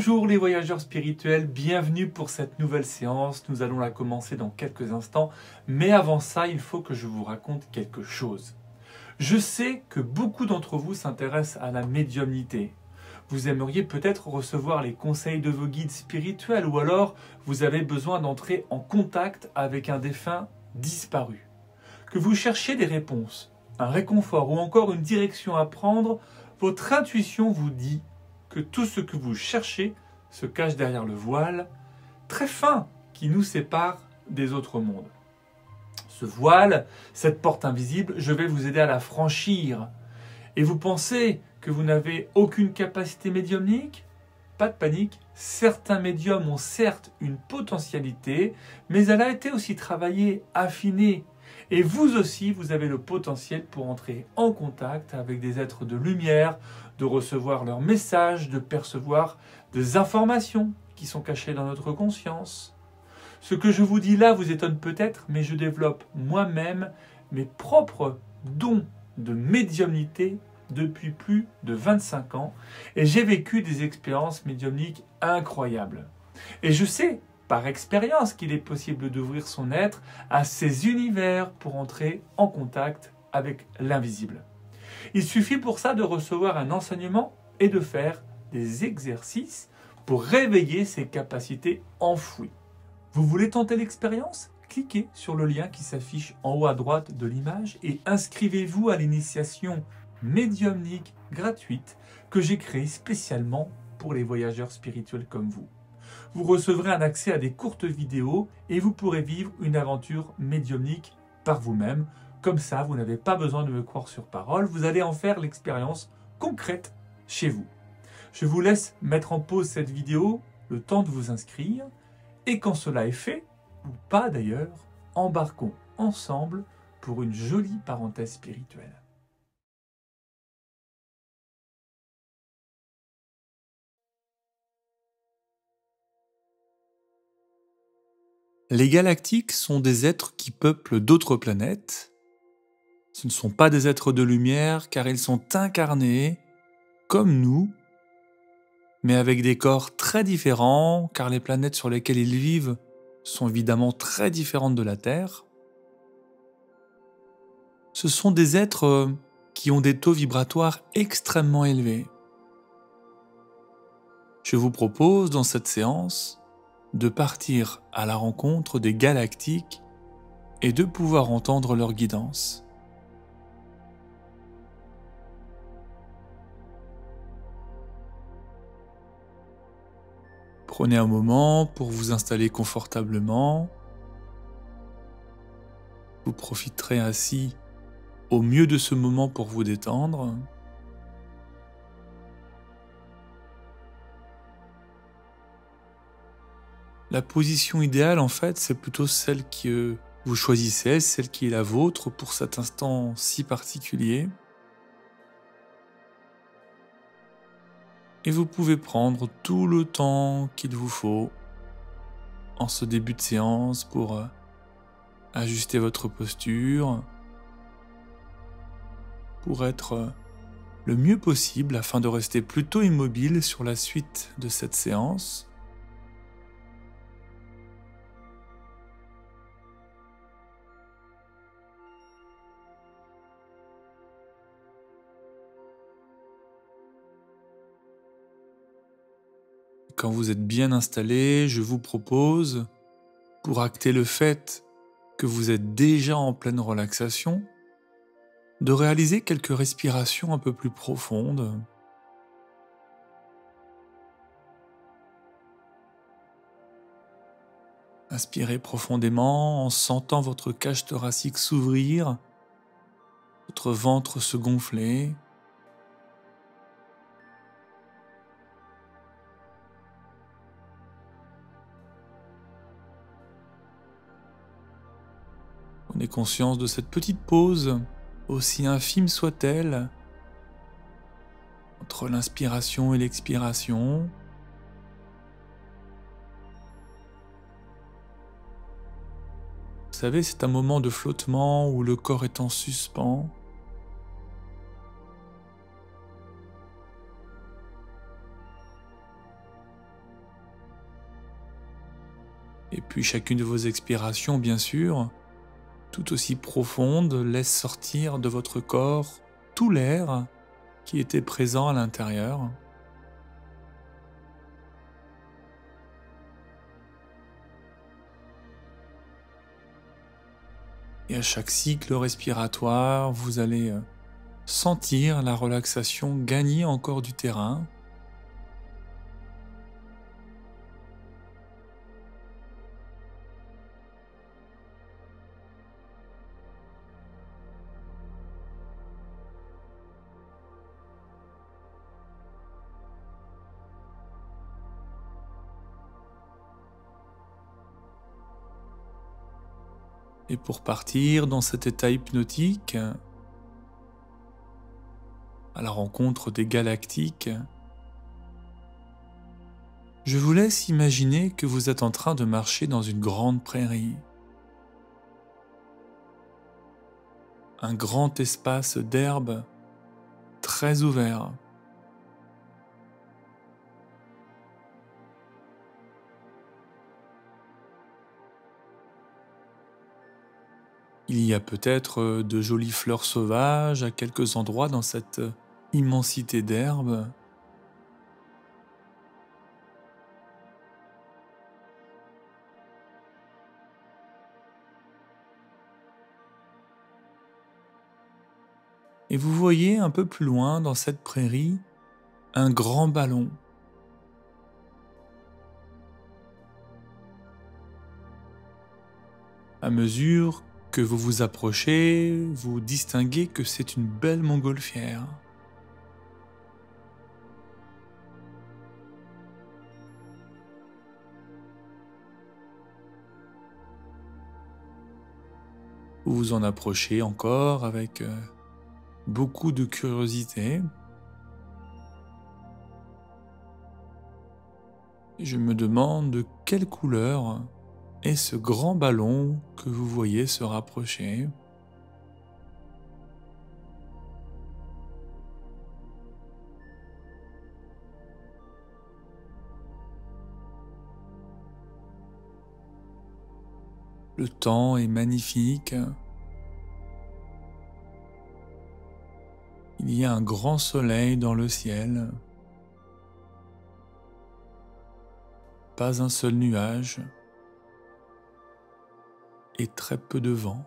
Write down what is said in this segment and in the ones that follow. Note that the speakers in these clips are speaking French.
Bonjour les voyageurs spirituels, bienvenue pour cette nouvelle séance. Nous allons la commencer dans quelques instants, mais avant ça, il faut que je vous raconte quelque chose. Je sais que beaucoup d'entre vous s'intéressent à la médiumnité. Vous aimeriez peut-être recevoir les conseils de vos guides spirituels ou alors vous avez besoin d'entrer en contact avec un défunt disparu. Que vous cherchiez des réponses, un réconfort ou encore une direction à prendre, votre intuition vous dit que tout ce que vous cherchez se cache derrière le voile très fin qui nous sépare des autres mondes. Ce voile, cette porte invisible, je vais vous aider à la franchir. Et vous pensez que vous n'avez aucune capacité médiumnique ? Pas de panique, certains médiums ont certes une potentialité, mais elle a été aussi travaillée, affinée. Et vous aussi, vous avez le potentiel pour entrer en contact avec des êtres de lumière, de recevoir leurs messages, de percevoir des informations qui sont cachées dans notre conscience. Ce que je vous dis là vous étonne peut-être, mais je développe moi-même mes propres dons de médiumnité depuis plus de 25 ans et j'ai vécu des expériences médiumniques incroyables. Et je sais par expérience qu'il est possible d'ouvrir son être à ces univers pour entrer en contact avec l'invisible. Il suffit pour ça de recevoir un enseignement et de faire des exercices pour réveiller ses capacités enfouies. Vous voulez tenter l'expérience ? Cliquez sur le lien qui s'affiche en haut à droite de l'image et inscrivez-vous à l'initiation médiumnique gratuite que j'ai créée spécialement pour les voyageurs spirituels comme vous. Vous recevrez un accès à des courtes vidéos et vous pourrez vivre une aventure médiumnique par vous-même. Comme ça, vous n'avez pas besoin de me croire sur parole, vous allez en faire l'expérience concrète chez vous. Je vous laisse mettre en pause cette vidéo, le temps de vous inscrire, et quand cela est fait, ou pas d'ailleurs, embarquons ensemble pour une jolie parenthèse spirituelle. Les galactiques sont des êtres qui peuplent d'autres planètes. Ce ne sont pas des êtres de lumière car ils sont incarnés, comme nous, mais avec des corps très différents car les planètes sur lesquelles ils vivent sont évidemment très différentes de la Terre. Ce sont des êtres qui ont des taux vibratoires extrêmement élevés. Je vous propose dans cette séance de partir à la rencontre des galactiques et de pouvoir entendre leur guidance. Prenez un moment pour vous installer confortablement. Vous profiterez ainsi au mieux de ce moment pour vous détendre. La position idéale, en fait, c'est plutôt celle que vous choisissez, celle qui est la vôtre pour cet instant si particulier. Et vous pouvez prendre tout le temps qu'il vous faut en ce début de séance pour ajuster votre posture, pour être le mieux possible afin de rester plutôt immobile sur la suite de cette séance. Quand vous êtes bien installé, je vous propose, pour acter le fait que vous êtes déjà en pleine relaxation, de réaliser quelques respirations un peu plus profondes. Inspirez profondément en sentant votre cage thoracique s'ouvrir, votre ventre se gonfler. Prenez conscience de cette petite pause, aussi infime soit-elle, entre l'inspiration et l'expiration. Vous savez, c'est un moment de flottement où le corps est en suspens. Et puis chacune de vos expirations, bien sûr, tout aussi profonde, laisse sortir de votre corps tout l'air qui était présent à l'intérieur. Et à chaque cycle respiratoire, vous allez sentir la relaxation gagner encore du terrain. Et pour partir dans cet état hypnotique, à la rencontre des galactiques, je vous laisse imaginer que vous êtes en train de marcher dans une grande prairie. Un grand espace d'herbe très ouvert. Il y a peut-être de jolies fleurs sauvages à quelques endroits dans cette immensité d'herbe. Et vous voyez un peu plus loin dans cette prairie un grand ballon. À mesure que vous vous approchez, vous distinguez que c'est une belle montgolfière. Vous vous en approchez encore avec beaucoup de curiosité. Et je me demande de quelle couleur est ce grand ballon que vous voyez se rapprocher. Le temps est magnifique. Il y a un grand soleil dans le ciel. Pas un seul nuage. Et très peu de vent.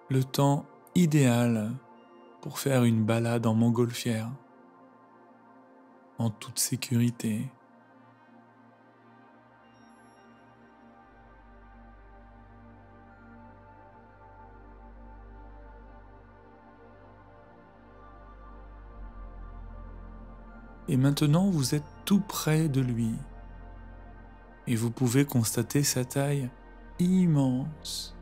Le temps idéal pour faire une balade en montgolfière, en toute sécurité. Et maintenant, vous êtes tout près de lui. Et vous pouvez constater sa taille immense.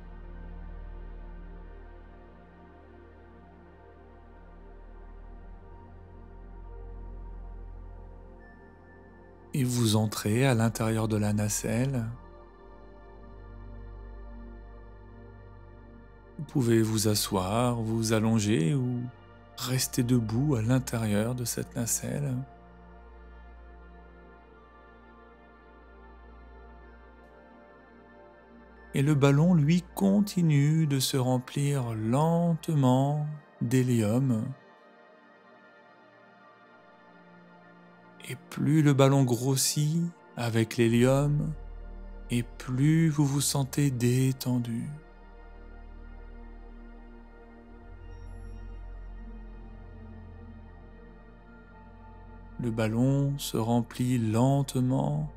Et vous entrez à l'intérieur de la nacelle. Vous pouvez vous asseoir, vous allonger ou rester debout à l'intérieur de cette nacelle. Et le ballon, lui, continue de se remplir lentement d'hélium. Et plus le ballon grossit avec l'hélium, et plus vous vous sentez détendu. Le ballon se remplit lentement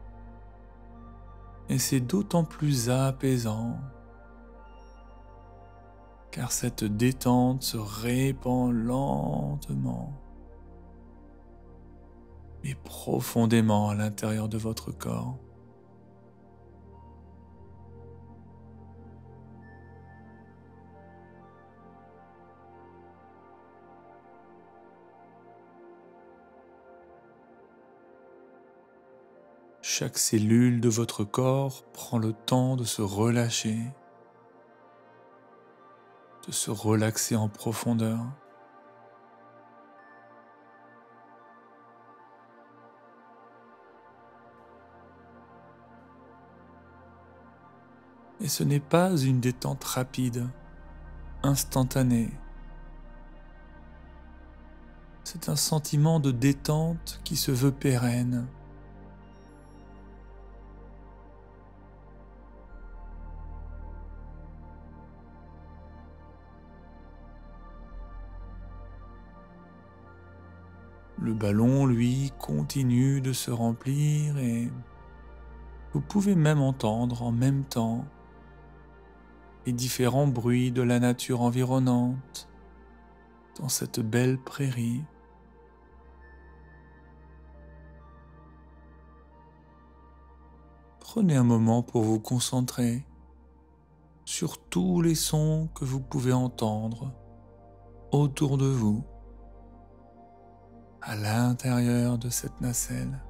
et c'est d'autant plus apaisant car cette détente se répand lentement et profondément à l'intérieur de votre corps. Chaque cellule de votre corps prend le temps de se relâcher, de se relaxer en profondeur. Et ce n'est pas une détente rapide, instantanée. C'est un sentiment de détente qui se veut pérenne. Le ballon, lui, continue de se remplir et vous pouvez même entendre en même temps les différents bruits de la nature environnante dans cette belle prairie. Prenez un moment pour vous concentrer sur tous les sons que vous pouvez entendre autour de vous, à l'intérieur de cette nacelle.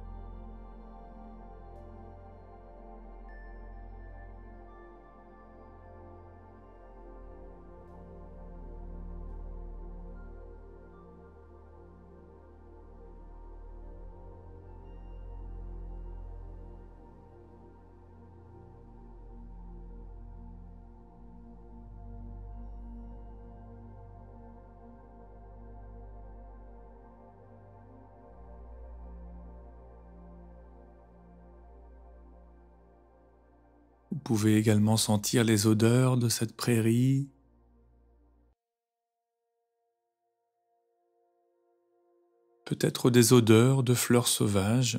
Vous pouvez également sentir les odeurs de cette prairie, peut-être des odeurs de fleurs sauvages.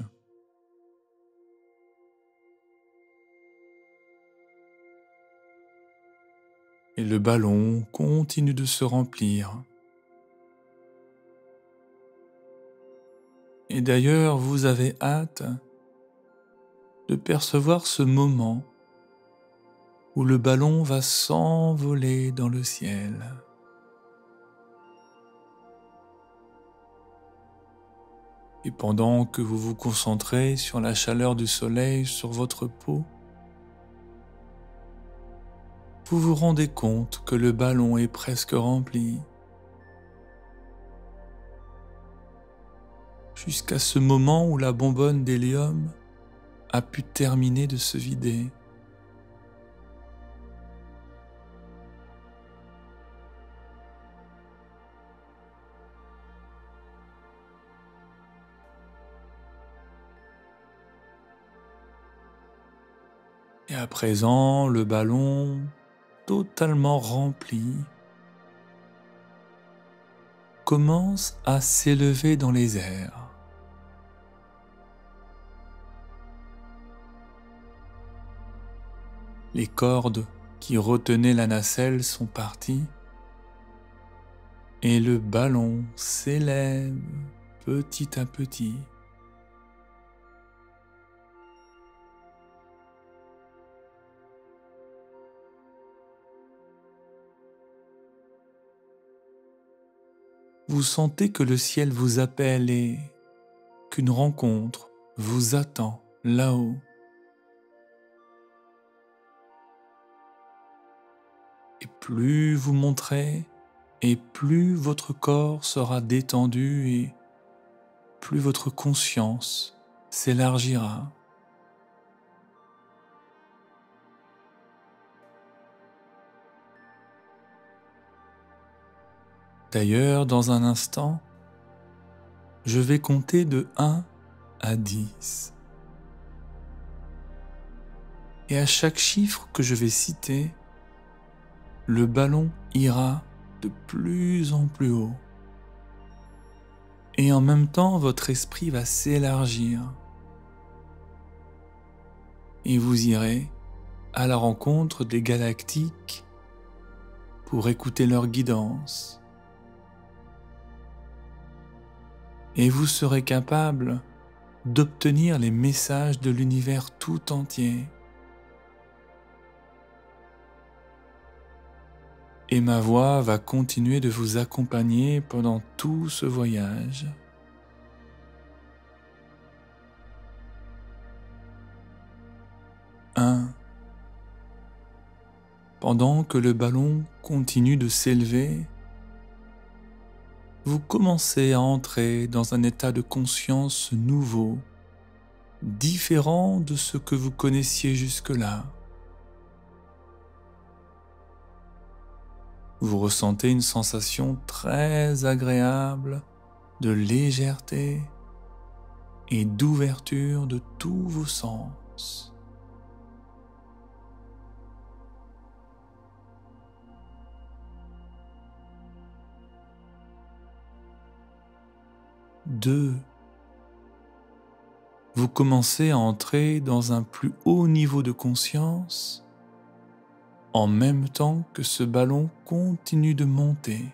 Et le ballon continue de se remplir. Et d'ailleurs, vous avez hâte de percevoir ce moment où le ballon va s'envoler dans le ciel. Et pendant que vous vous concentrez sur la chaleur du soleil sur votre peau, vous vous rendez compte que le ballon est presque rempli. Jusqu'à ce moment où la bonbonne d'hélium a pu terminer de se vider. Et à présent, le ballon, totalement rempli, commence à s'élever dans les airs. Les cordes qui retenaient la nacelle sont parties et le ballon s'élève petit à petit. Vous sentez que le ciel vous appelle et qu'une rencontre vous attend là-haut. Et plus vous monterez, et plus votre corps sera détendu et plus votre conscience s'élargira. D'ailleurs, dans un instant, je vais compter de 1 à 10. Et à chaque chiffre que je vais citer, le ballon ira de plus en plus haut. Et en même temps, votre esprit va s'élargir. Et vous irez à la rencontre des galactiques pour écouter leur guidance. Et vous serez capable d'obtenir les messages de l'univers tout entier. Et ma voix va continuer de vous accompagner pendant tout ce voyage. Pendant que le ballon continue de s'élever, vous commencez à entrer dans un état de conscience nouveau, différent de ce que vous connaissiez jusque-là. Vous ressentez une sensation très agréable de légèreté et d'ouverture de tous vos sens. Deux, vous commencez à entrer dans un plus haut niveau de conscience en même temps que ce ballon continue de monter.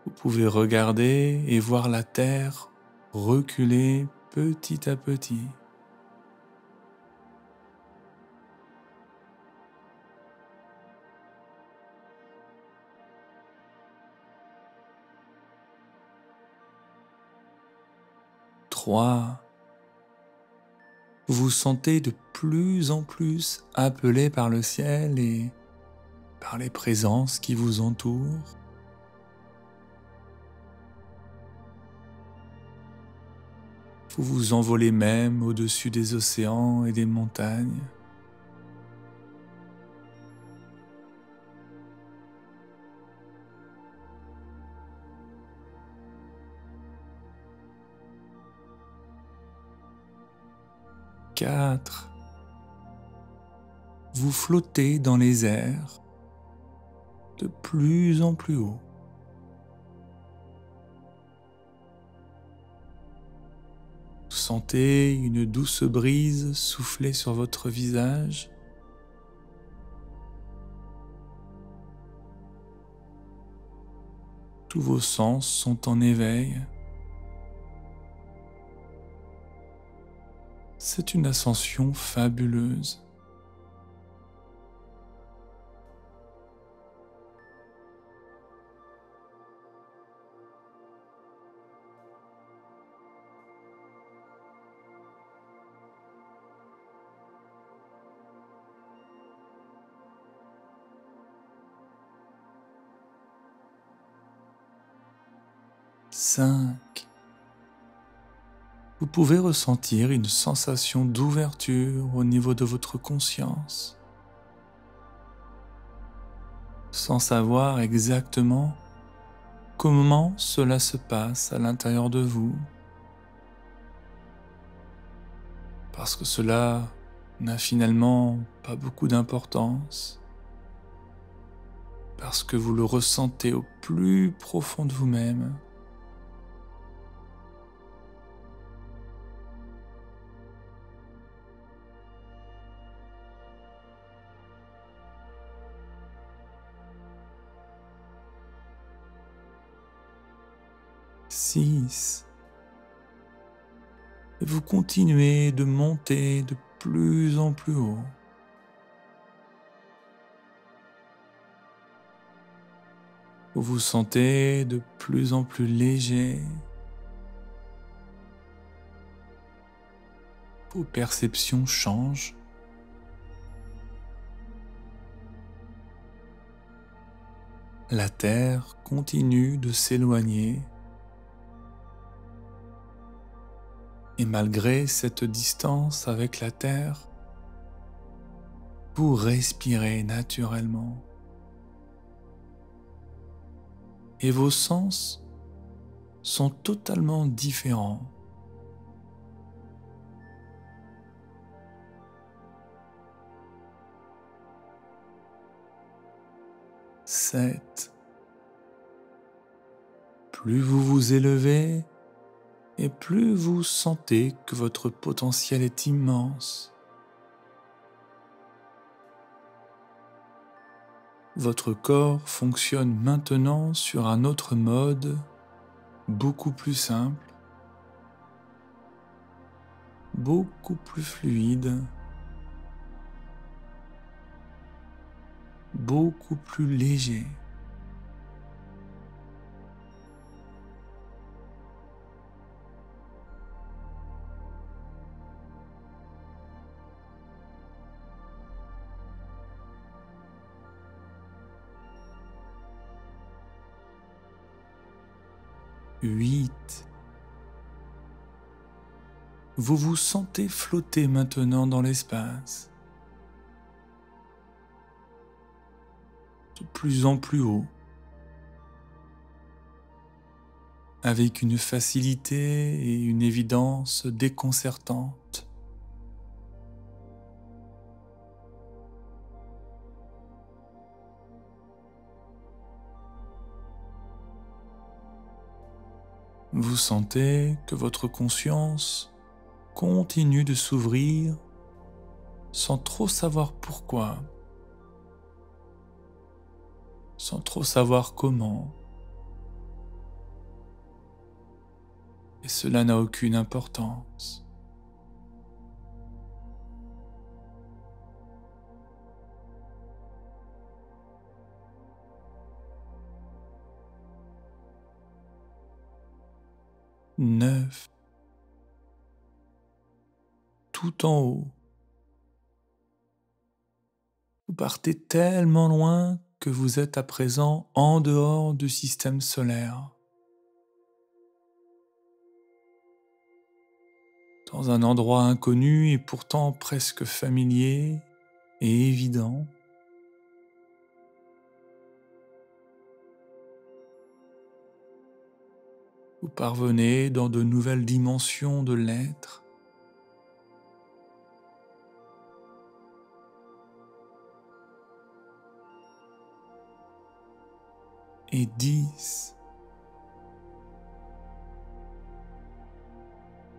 Vous pouvez regarder et voir la Terre reculer petit à petit. Trois, vous vous sentez de plus en plus appelé par le ciel et par les présences qui vous entourent. Vous vous envolez même au-dessus des océans et des montagnes. Quatre, vous flottez dans les airs de plus en plus haut. Vous sentez une douce brise souffler sur votre visage. Tous vos sens sont en éveil. C'est une ascension fabuleuse. Cinq. Vous pouvez ressentir une sensation d'ouverture au niveau de votre conscience, sans savoir exactement comment cela se passe à l'intérieur de vous, parce que cela n'a finalement pas beaucoup d'importance, parce que vous le ressentez au plus profond de vous-même. Six. Et vous continuez de monter de plus en plus haut. Vous vous sentez de plus en plus léger. Vos perceptions changent. La Terre continue de s'éloigner. Et malgré cette distance avec la Terre, vous respirez naturellement. Et vos sens sont totalement différents. Sept. Plus vous vous élevez, et plus vous sentez que votre potentiel est immense. Votre corps fonctionne maintenant sur un autre mode, beaucoup plus simple, beaucoup plus fluide, beaucoup plus léger. 8. Vous vous sentez flotter maintenant dans l'espace. de plus en plus haut, avec une facilité et une évidence déconcertantes. Vous sentez que votre conscience continue de s'ouvrir sans trop savoir pourquoi, sans trop savoir comment. Et cela n'a aucune importance. Neuf, tout en haut. Vous partez tellement loin que vous êtes à présent en dehors du système solaire, dans un endroit inconnu et pourtant presque familier et évident. Vous parvenez dans de nouvelles dimensions de l'être. Et 10.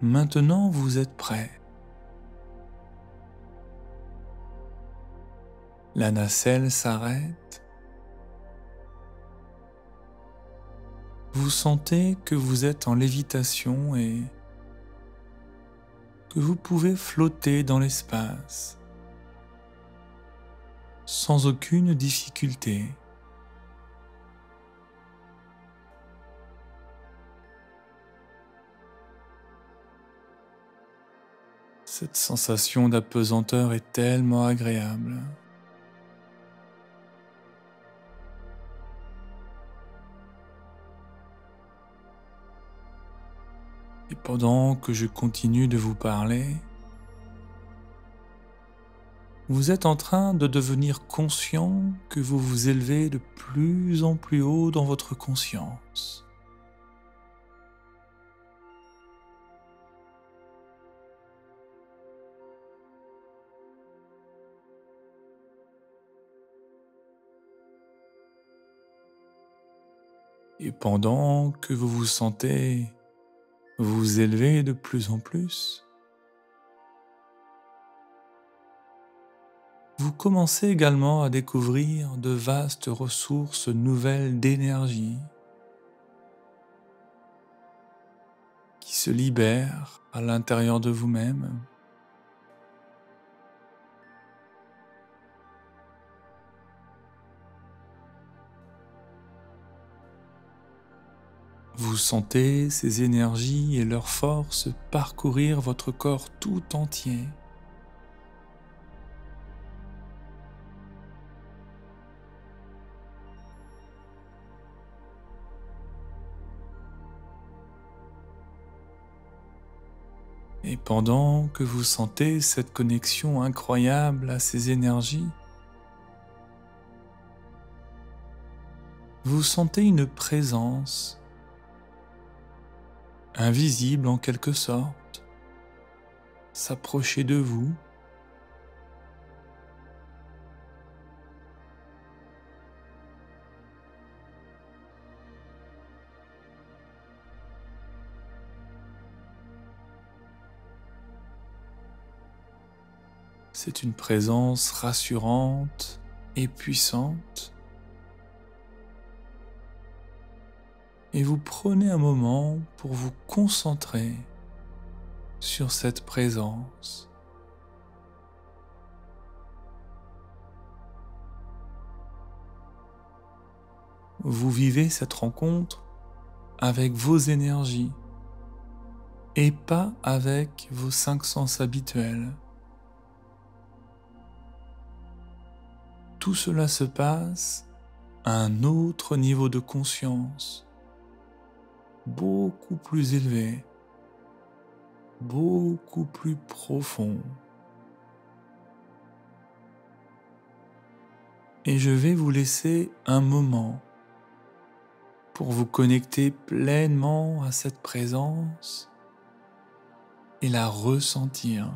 Maintenant, vous êtes prêt. La nacelle s'arrête. Vous sentez que vous êtes en lévitation et que vous pouvez flotter dans l'espace sans aucune difficulté. Cette sensation d'apesanteur est tellement agréable. Et pendant que je continue de vous parler, vous êtes en train de devenir conscient que vous vous élevez de plus en plus haut dans votre conscience. Et pendant que vous vous sentez vous élever de plus en plus, vous commencez également à découvrir de vastes ressources nouvelles d'énergie qui se libèrent à l'intérieur de vous-même. Vous sentez ces énergies et leurs forces parcourir votre corps tout entier. Et pendant que vous sentez cette connexion incroyable à ces énergies, vous sentez une présence invisible en quelque sorte s'approcher de vous. C'est une présence rassurante et puissante. Et vous prenez un moment pour vous concentrer sur cette présence. Vous vivez cette rencontre avec vos énergies et pas avec vos 5 sens habituels. Tout cela se passe à un autre niveau de conscience, beaucoup plus élevé, beaucoup plus profond. Et je vais vous laisser un moment pour vous connecter pleinement à cette présence et la ressentir.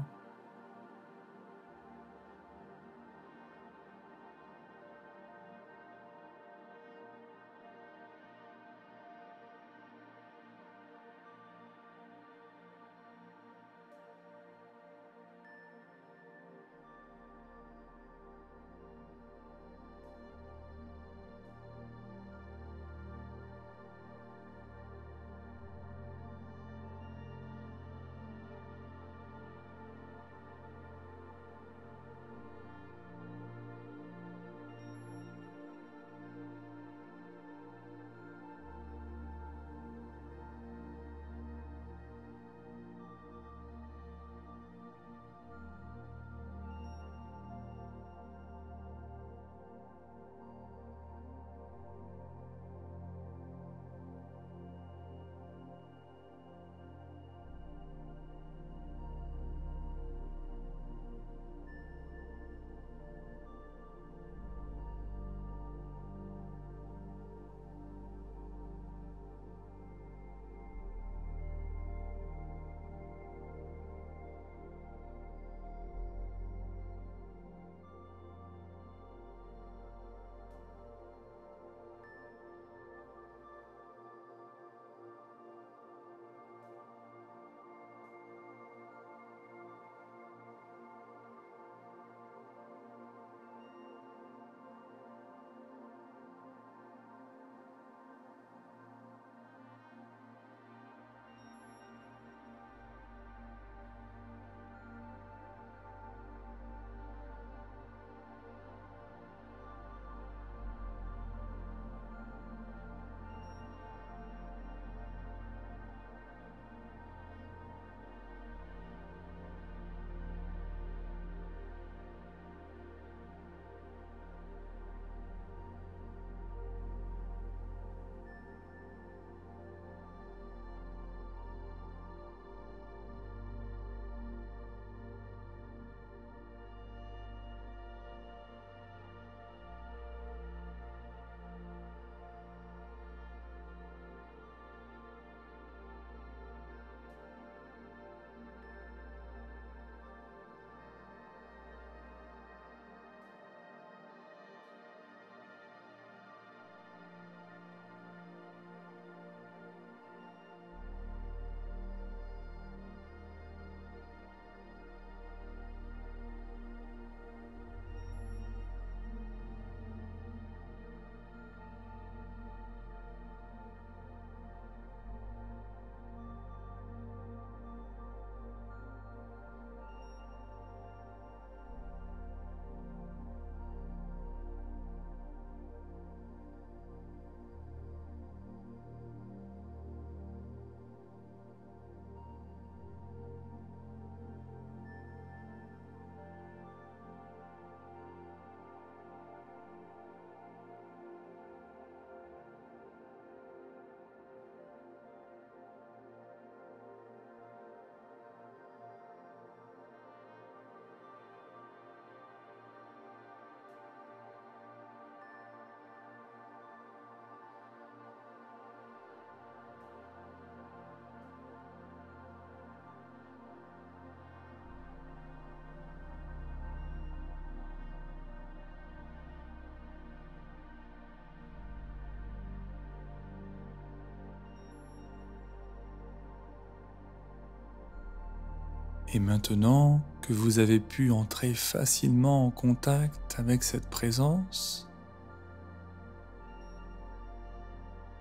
Et maintenant que vous avez pu entrer facilement en contact avec cette présence,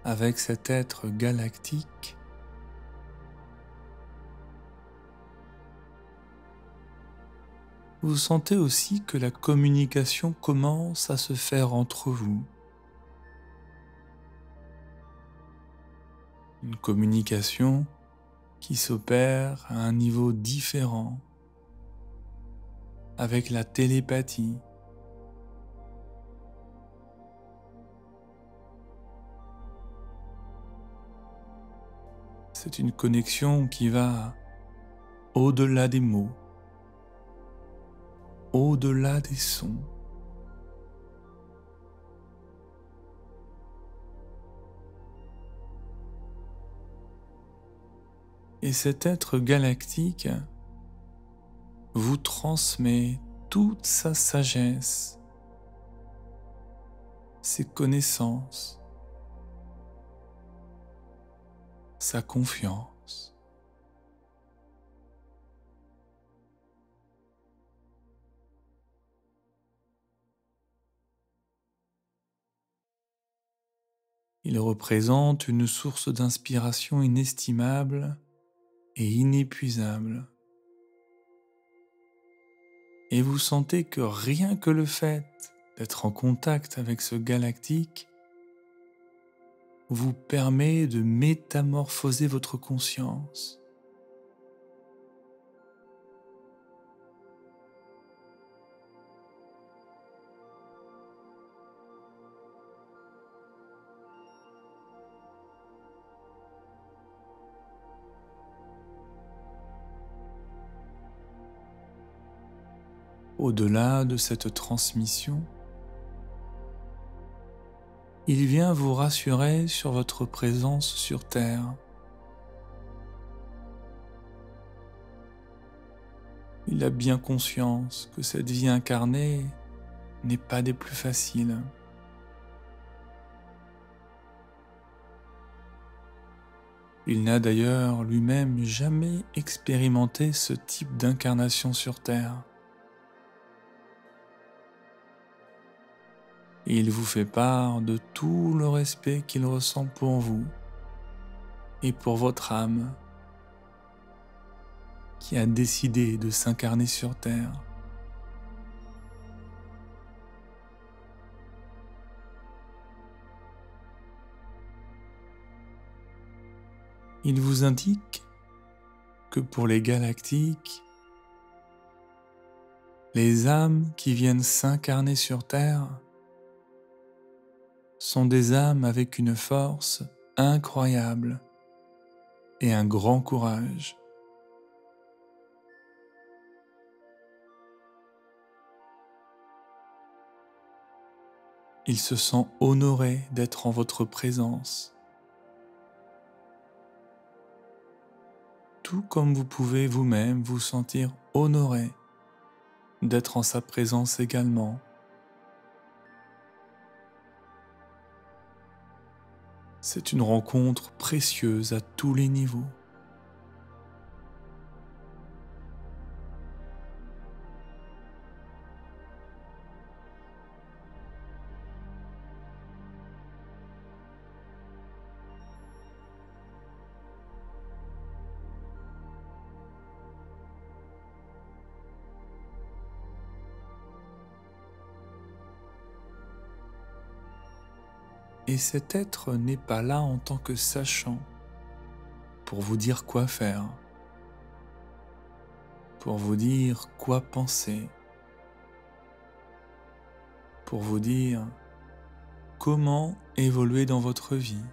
avec cet être galactique, vous sentez aussi que la communication commence à se faire entre vous. Une communication qui s'opère à un niveau différent, avec la télépathie. C'est une connexion qui va au-delà des mots, au-delà des sons. Et cet être galactique vous transmet toute sa sagesse, ses connaissances, sa confiance. Il représente une source d'inspiration inestimable et inépuisable. Et vous sentez que rien que le fait d'être en contact avec ce galactique vous permet de métamorphoser votre conscience. Au-delà de cette transmission, il vient vous rassurer sur votre présence sur Terre. Il a bien conscience que cette vie incarnée n'est pas des plus faciles. Il n'a d'ailleurs lui-même jamais expérimenté ce type d'incarnation sur Terre. Et il vous fait part de tout le respect qu'il ressent pour vous et pour votre âme qui a décidé de s'incarner sur Terre. Il vous indique que pour les galactiques, les âmes qui viennent s'incarner sur Terre sont des âmes avec une force incroyable et un grand courage. Il se sent honoré d'être en votre présence, tout comme vous pouvez vous-même vous sentir honoré d'être en sa présence également. C'est une rencontre précieuse à tous les niveaux. Et cet être n'est pas là en tant que sachant pour vous dire quoi faire, pour vous dire quoi penser, pour vous dire comment évoluer dans votre vie.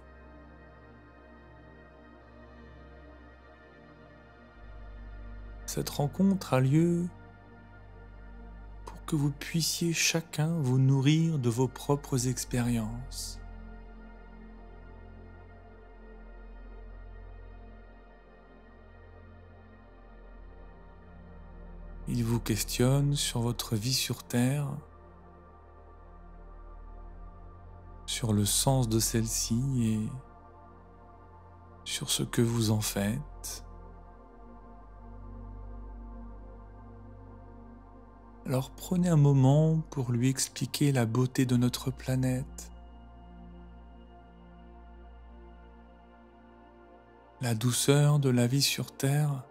Cette rencontre a lieu pour que vous puissiez chacun vous nourrir de vos propres expériences. Il vous questionne sur votre vie sur Terre, sur le sens de celle-ci et sur ce que vous en faites. Alors prenez un moment pour lui expliquer la beauté de notre planète, la douceur de la vie sur Terre,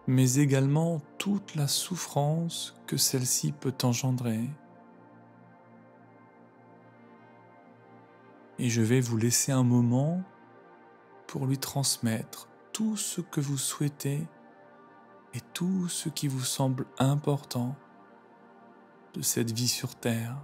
mais également toute la souffrance que celle-ci peut engendrer. Et je vais vous laisser un moment pour lui transmettre tout ce que vous souhaitez et tout ce qui vous semble important de cette vie sur Terre.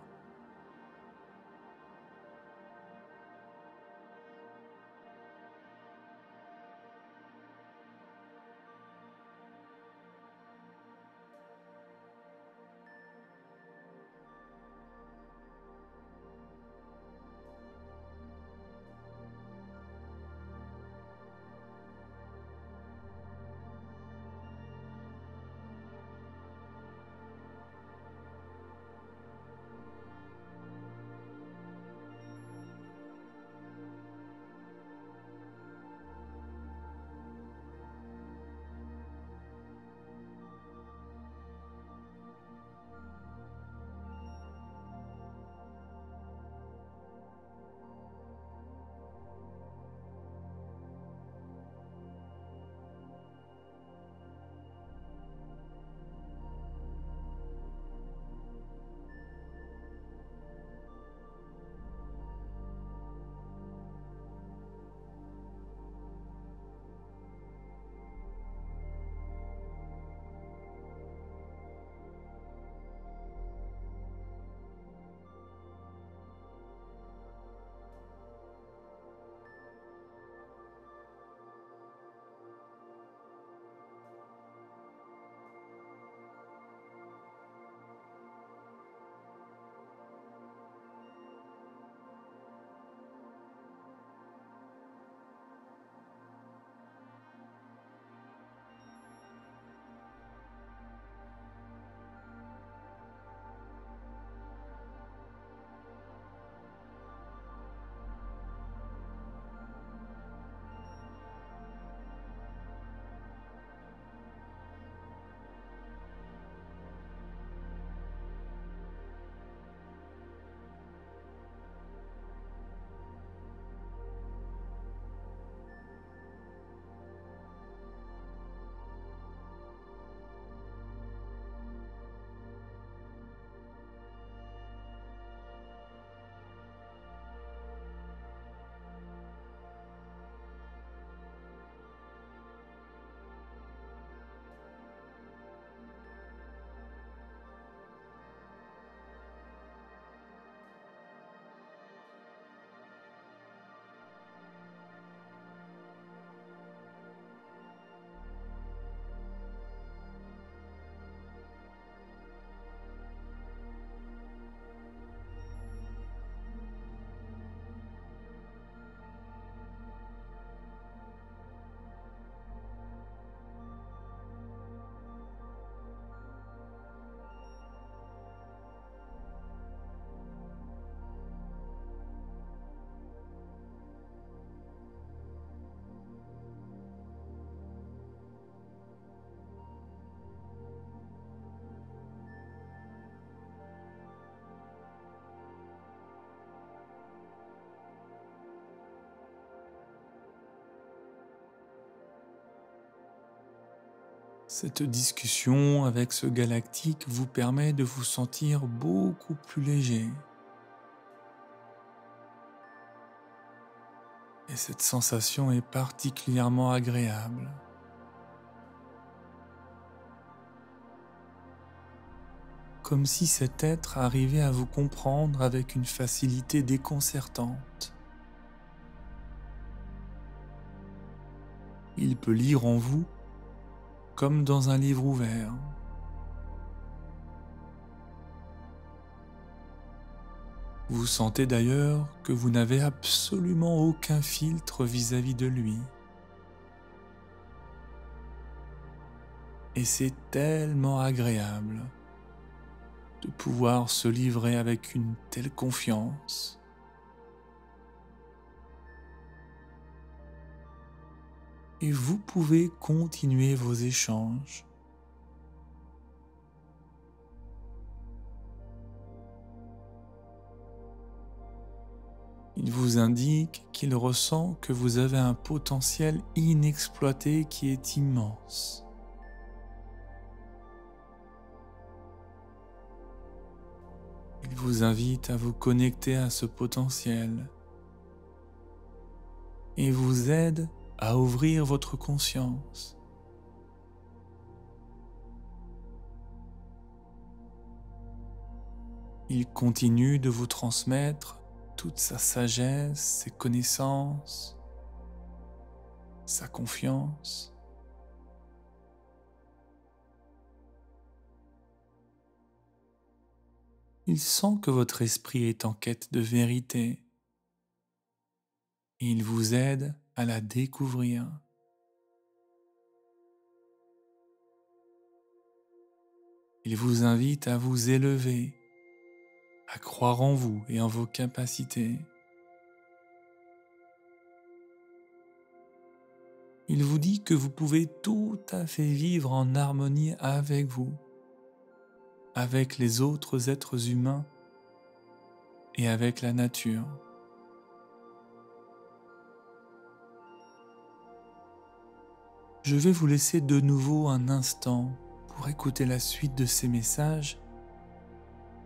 Cette discussion avec ce galactique vous permet de vous sentir beaucoup plus léger. Et cette sensation est particulièrement agréable. Comme si cet être arrivait à vous comprendre avec une facilité déconcertante. Il peut lire en vous comme dans un livre ouvert. Vous sentez d'ailleurs que vous n'avez absolument aucun filtre vis-à-vis de lui. Et c'est tellement agréable de pouvoir se livrer avec une telle confiance. Et vous pouvez continuer vos échanges. Il vous indique qu'il ressent que vous avez un potentiel inexploité qui est immense. Il vous invite à vous connecter à ce potentiel et vous aide à ouvrir votre conscience. Il continue de vous transmettre toute sa sagesse, ses connaissances, sa confiance. Il sent que votre esprit est en quête de vérité et il vous aide à la découvrir. Il vous invite à vous élever, à croire en vous et en vos capacités. Il vous dit que vous pouvez tout à fait vivre en harmonie avec vous, avec les autres êtres humains et avec la nature. Je vais vous laisser de nouveau un instant pour écouter la suite de ces messages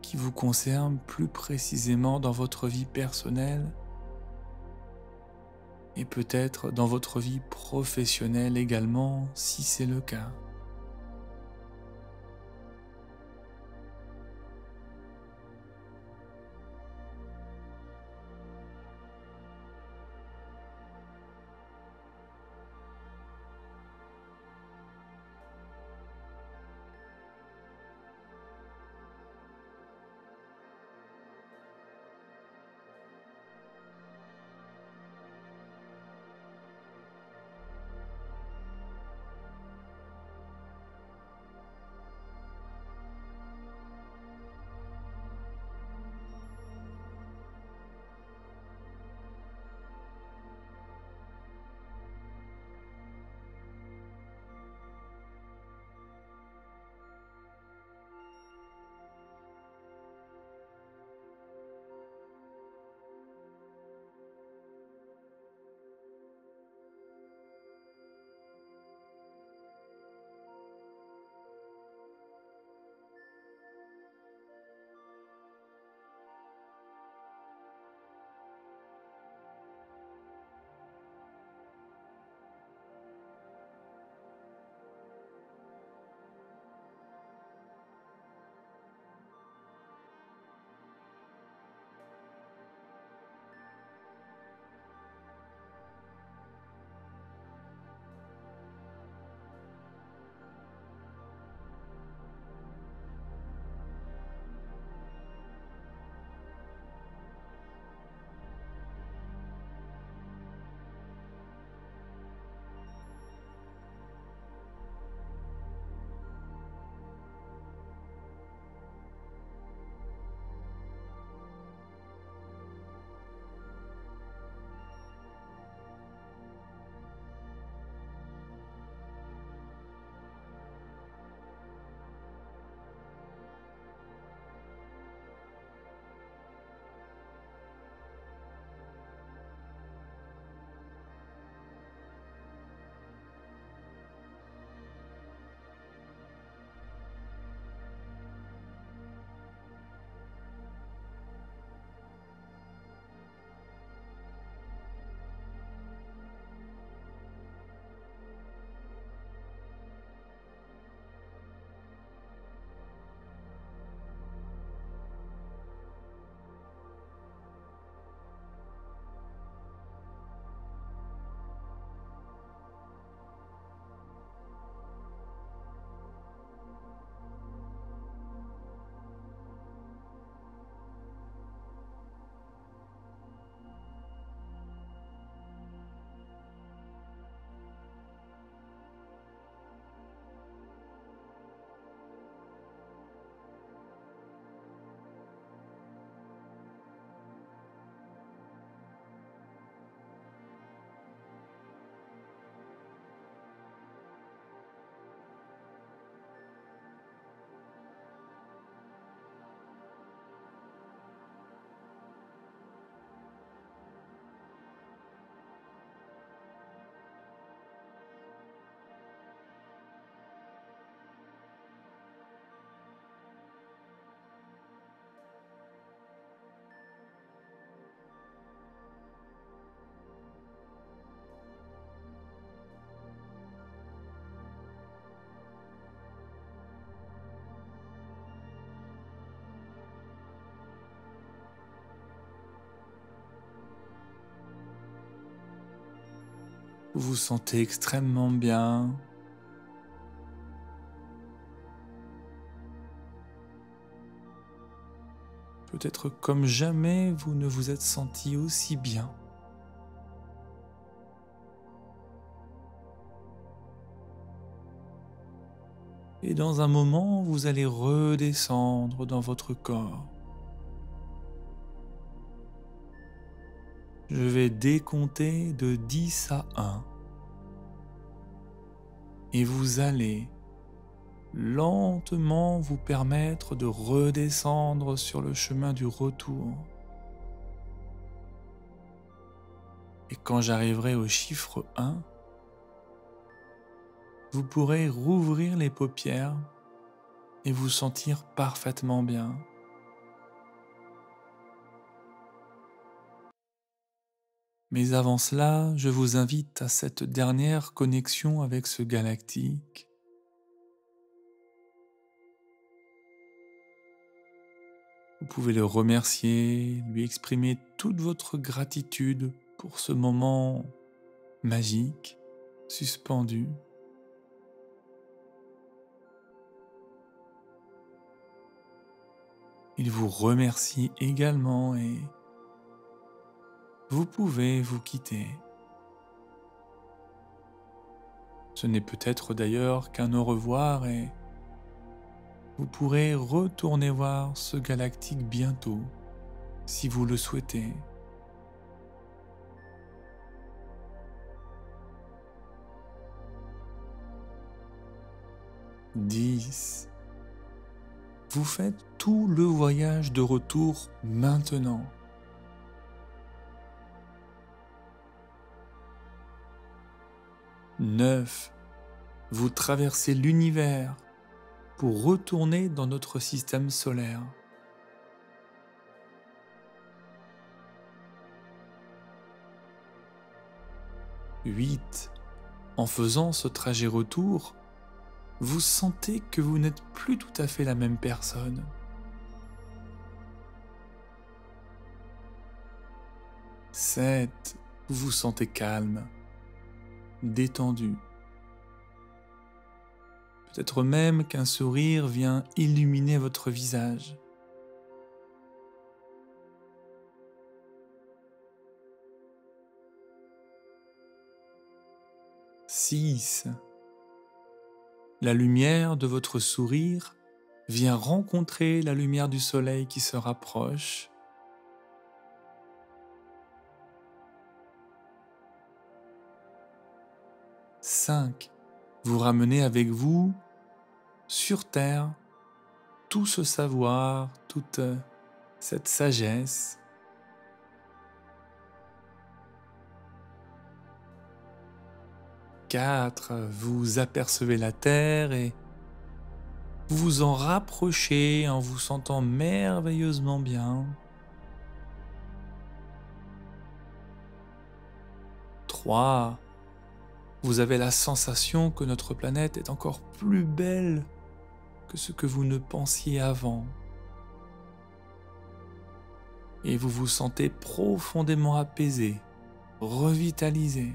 qui vous concernent plus précisément dans votre vie personnelle et peut-être dans votre vie professionnelle également si c'est le cas. Vous vous sentez extrêmement bien. Peut-être comme jamais vous ne vous êtes senti aussi bien. Et dans un moment, vous allez redescendre dans votre corps. Je vais décompter de 10 à 1. Et vous allez lentement vous permettre de redescendre sur le chemin du retour. Et quand j'arriverai au chiffre 1, vous pourrez rouvrir les paupières et vous sentir parfaitement bien. Mais avant cela, je vous invite à cette dernière connexion avec ce galactique. Vous pouvez le remercier, lui exprimer toute votre gratitude pour ce moment magique, suspendu. Il vous remercie également et vous pouvez vous quitter. Ce n'est peut-être d'ailleurs qu'un au revoir et vous pourrez retourner voir ce galactique bientôt, si vous le souhaitez. 10. Vous faites tout le voyage de retour maintenant. 9. Vous traversez l'univers pour retourner dans notre système solaire. 8. En faisant ce trajet retour, vous sentez que vous n'êtes plus tout à fait la même personne. 7. Vous vous sentez calme, détendu. Peut-être même qu'un sourire vient illuminer votre visage. 6. La lumière de votre sourire vient rencontrer la lumière du soleil qui se rapproche. 5. Vous ramenez avec vous, sur Terre, tout ce savoir, toute cette sagesse. 4. Vous apercevez la Terre et vous vous en rapprochez en vous sentant merveilleusement bien. 3. Vous avez la sensation que notre planète est encore plus belle que ce que vous ne pensiez avant. Et vous vous sentez profondément apaisé, revitalisé.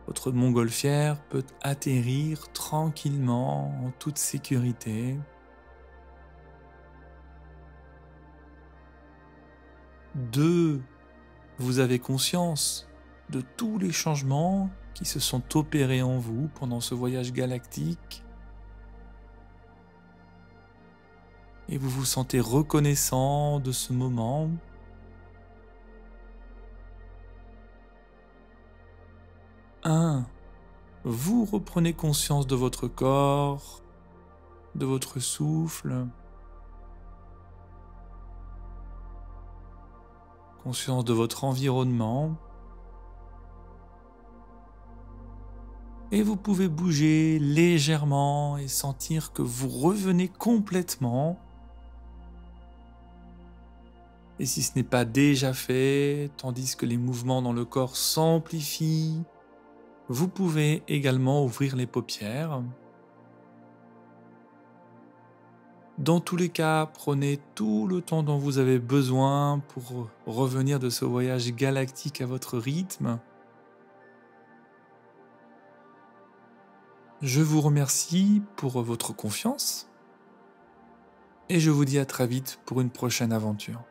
Votre montgolfière peut atterrir tranquillement, en toute sécurité. 2. Vous avez conscience de tous les changements qui se sont opérés en vous pendant ce voyage galactique. Et vous vous sentez reconnaissant de ce moment. 1. Vous reprenez conscience de votre corps, de votre souffle, conscience de votre environnement. Et vous pouvez bouger légèrement et sentir que vous revenez complètement. Et si ce n'est pas déjà fait, tandis que les mouvements dans le corps s'amplifient, vous pouvez également ouvrir les paupières. Dans tous les cas, prenez tout le temps dont vous avez besoin pour revenir de ce voyage galactique à votre rythme. Je vous remercie pour votre confiance et je vous dis à très vite pour une prochaine aventure.